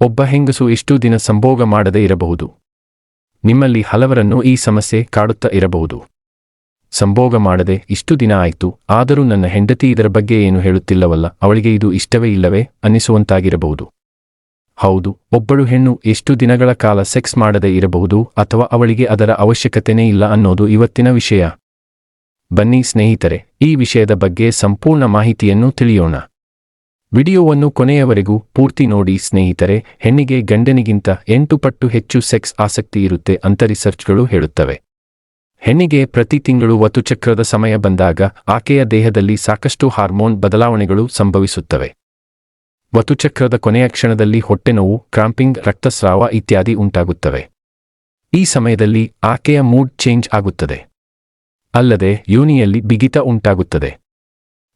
ಒಬ್ಬ ಹೆಂಗಸು ಎಷ್ಟು ದಿನ ಸಂಭೋಗ ಮಾಡದೇ ಇರಬಹುದು? ನಿಮ್ಮಲ್ಲಿ ಹಲವರನ್ನು ಈ ಸಮಸ್ಯೆ ಕಾಡುತ್ತಾ ಇರಬಹುದು. ಸಂಭೋಗ ಮಾಡದೆ ಇಷ್ಟು ದಿನ ಆಯ್ತು, ಆದರೂ ನನ್ನ ಹೆಂಡತಿ ಇದರ ಬಗ್ಗೆ ಏನು ಹೇಳುತ್ತಿಲ್ಲವಲ್ಲ, ಅವಳಿಗೆ ಇದು ಇಷ್ಟವೇ ಇಲ್ಲವೇ ಅನ್ನಿಸುವಂತಾಗಿರಬಹುದು. ಹೌದು, ಒಬ್ಬಳು ಹೆಣ್ಣು ಎಷ್ಟು ದಿನಗಳ ಕಾಲ ಸೆಕ್ಸ್ ಮಾಡದೇ ಇರಬಹುದು ಅಥವಾ ಅವಳಿಗೆ ಅದರ ಅವಶ್ಯಕತೆನೇ ಇಲ್ಲ ಅನ್ನೋದು ಇವತ್ತಿನ ವಿಷಯ. ಬನ್ನಿ ಸ್ನೇಹಿತರೆ, ಈ ವಿಷಯದ ಬಗ್ಗೆ ಸಂಪೂರ್ಣ ಮಾಹಿತಿಯನ್ನು ತಿಳಿಯೋಣ. ವಿಡಿಯೋವನ್ನು ಕೊನೆಯವರೆಗೂ ಪೂರ್ತಿ ನೋಡಿ ಸ್ನೇಹಿತರೆ. ಹೆಣ್ಣಿಗೆ ಗಂಡನಿಗಿಂತ 8 ಪಟ್ಟು ಹೆಚ್ಚು ಸೆಕ್ಸ್ ಆಸಕ್ತಿ ಇರುತ್ತೆ ಅಂತ ರಿಸರ್ಚ್ಗಳು ಹೇಳುತ್ತವೆ. ಹೆಣ್ಣಿಗೆ ಪ್ರತಿ ತಿಂಗಳು ಋತುಚಕ್ರದ ಸಮಯ ಬಂದಾಗ ಆಕೆಯ ದೇಹದಲ್ಲಿ ಸಾಕಷ್ಟು ಹಾರ್ಮೋನ್ ಬದಲಾವಣೆಗಳು ಸಂಭವಿಸುತ್ತವೆ. ಋತುಚಕ್ರದ ಕೊನೆಯ ಕ್ಷಣದಲ್ಲಿ ಹೊಟ್ಟೆನೋವು, ಕ್ರಾಂಪಿಂಗ್, ರಕ್ತಸ್ರಾವ ಇತ್ಯಾದಿ ಉಂಟಾಗುತ್ತವೆ. ಈ ಸಮಯದಲ್ಲಿ ಆಕೆಯ ಮೂಡ್ ಚೇಂಜ್ ಆಗುತ್ತದೆ. ಅಲ್ಲದೆ ಯೋನಿಯಲ್ಲಿ ಬಿಗಿತ ಉಂಟಾಗುತ್ತದೆ.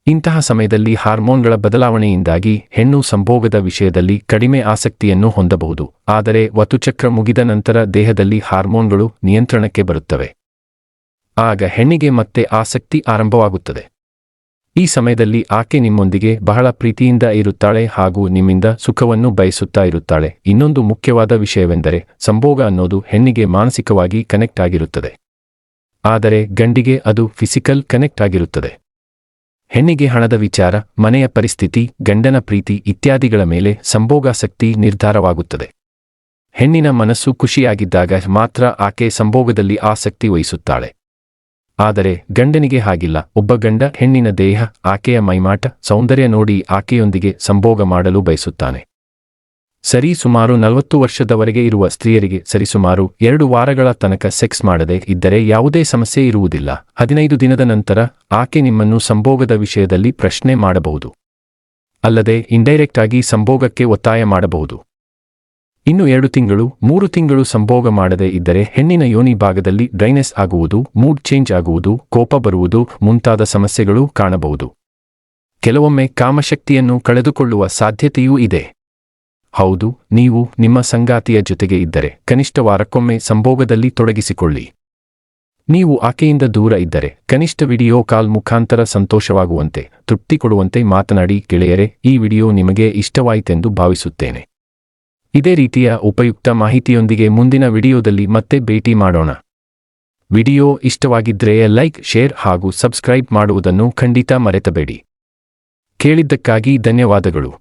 ಇಂತಹ ಸಮಯದಲ್ಲಿ ಹಾರ್ಮೋನ್ಗಳ ಬದಲಾವಣೆಯಿಂದಾಗಿ ಹೆಣ್ಣು ಸಂಭೋಗದ ವಿಷಯದಲ್ಲಿ ಕಡಿಮೆ ಆಸಕ್ತಿಯನ್ನು ಹೊಂದಬಹುದು. ಆದರೆ ಋತುಚಕ್ರ ಮುಗಿದ ನಂತರ ದೇಹದಲ್ಲಿ ಹಾರ್ಮೋನ್ಗಳು ನಿಯಂತ್ರಣಕ್ಕೆ ಬರುತ್ತವೆ. ಆಗ ಹೆಣ್ಣಿಗೆ ಮತ್ತೆ ಆಸಕ್ತಿ ಆರಂಭವಾಗುತ್ತದೆ. ಈ ಸಮಯದಲ್ಲಿ ಆಕೆ ನಿಮ್ಮೊಂದಿಗೆ ಬಹಳ ಪ್ರೀತಿಯಿಂದ ಇರುತ್ತಾಳೆ ಹಾಗೂ ನಿಮ್ಮಿಂದ ಸುಖವನ್ನು ಬಯಸುತ್ತಾ ಇರುತ್ತಾಳೆ. ಇನ್ನೊಂದು ಮುಖ್ಯವಾದ ವಿಷಯವೆಂದರೆ ಸಂಭೋಗ ಅನ್ನೋದು ಹೆಣ್ಣಿಗೆ ಮಾನಸಿಕವಾಗಿ ಕನೆಕ್ಟ್ ಆಗಿರುತ್ತದೆ. ಆದರೆ ಗಂಡಿಗೆ ಅದು ಫಿಸಿಕಲ್ ಕನೆಕ್ಟ್ ಆಗಿರುತ್ತದೆ. ಹೆಣ್ಣಿಗೆ ಹಣದ ವಿಚಾರ, ಮನೆಯ ಪರಿಸ್ಥಿತಿ, ಗಂಡನ ಪ್ರೀತಿ ಇತ್ಯಾದಿಗಳ ಮೇಲೆ ಸಂಭೋಗಾಸಕ್ತಿ ನಿರ್ಧಾರವಾಗುತ್ತದೆ. ಹೆಣ್ಣಿನ ಮನಸ್ಸು ಖುಷಿಯಾಗಿದ್ದಾಗ ಮಾತ್ರ ಆಕೆ ಸಂಭೋಗದಲ್ಲಿ ಆಸಕ್ತಿ ವಹಿಸುತ್ತಾಳೆ. ಆದರೆ ಗಂಡನಿಗೆ ಹಾಗಿಲ್ಲ. ಒಬ್ಬ ಗಂಡ ಹೆಣ್ಣಿನ ದೇಹ, ಆಕೆಯ ಮೈಮಾಟ, ಸೌಂದರ್ಯ ನೋಡಿ ಆಕೆಯೊಂದಿಗೆ ಸಂಭೋಗ ಮಾಡಲು ಬಯಸುತ್ತಾನೆ. ಸುಮಾರು 40 ವರ್ಷದವರೆಗೆ ಇರುವ ಸ್ತ್ರೀಯರಿಗೆ ಸರಿಸುಮಾರು 2 ವಾರಗಳ ತನಕ ಸೆಕ್ಸ್ ಮಾಡದೆ ಇದ್ದರೆ ಯಾವುದೇ ಸಮಸ್ಯೆ ಇರುವುದಿಲ್ಲ. 15 ದಿನದ ನಂತರ ಆಕೆ ನಿಮ್ಮನ್ನು ಸಂಭೋಗದ ವಿಷಯದಲ್ಲಿ ಪ್ರಶ್ನೆ ಮಾಡಬಹುದು. ಅಲ್ಲದೆ ಇಂಡೈರೆಕ್ಟ್ ಆಗಿ ಸಂಭೋಗಕ್ಕೆ ಒತ್ತಾಯ ಮಾಡಬಹುದು. ಇನ್ನು 2 ತಿಂಗಳು, 3 ತಿಂಗಳು ಸಂಭೋಗ ಮಾಡದೇ ಇದ್ದರೆ ಹೆಣ್ಣಿನ ಯೋನಿ ಭಾಗದಲ್ಲಿ ಡ್ರೈನೆಸ್ ಆಗುವುದು, ಮೂಡ್ ಚೇಂಜ್ ಆಗುವುದು, ಕೋಪ ಬರುವುದು ಮುಂತಾದ ಸಮಸ್ಯೆಗಳು ಕಾಣಬಹುದು. ಕೆಲವೊಮ್ಮೆ ಕಾಮಶಕ್ತಿಯನ್ನು ಕಳೆದುಕೊಳ್ಳುವ ಸಾಧ್ಯತೆಯೂ ಇದೆ. ಹೌದು, ನೀವು ನಿಮ್ಮ ಸಂಗಾತಿಯ ಜೊತೆಗೆ ಇದ್ದರೆ ಕನಿಷ್ಠ ವಾರಕ್ಕೊಮ್ಮೆ ಸಂಭೋಗದಲ್ಲಿ ತೊಡಗಿಸಿಕೊಳ್ಳಿ. ನೀವು ಆಕೆಯಿಂದ ದೂರ ಇದ್ದರೆ ಕನಿಷ್ಠ ವಿಡಿಯೋ ಕಾಲ್ ಮುಖಾಂತರ ಸಂತೋಷವಾಗುವಂತೆ, ತೃಪ್ತಿ ಕೊಡುವಂತೆ ಮಾತನಾಡಿ. ಗೆಳೆಯರೇ, ಈ ವಿಡಿಯೋ ನಿಮಗೆ ಇಷ್ಟವಾಯಿತೆಂದು ಭಾವಿಸುತ್ತೇನೆ. ಇದೇ ರೀತಿಯ ಉಪಯುಕ್ತ ಮಾಹಿತಿಯೊಂದಿಗೆ ಮುಂದಿನ ವಿಡಿಯೋದಲ್ಲಿ ಮತ್ತೆ ಭೇಟಿ ಮಾಡೋಣ. ವಿಡಿಯೋ ಇಷ್ಟವಾಗಿದ್ದರೆ ಲೈಕ್, ಶೇರ್ ಹಾಗೂ ಸಬ್ಸ್ಕ್ರೈಬ್ ಮಾಡುವುದನ್ನು ಖಂಡಿತ ಮರೆತಬೇಡಿ. ಕೇಳಿದ್ದಕ್ಕಾಗಿ ಧನ್ಯವಾದಗಳು.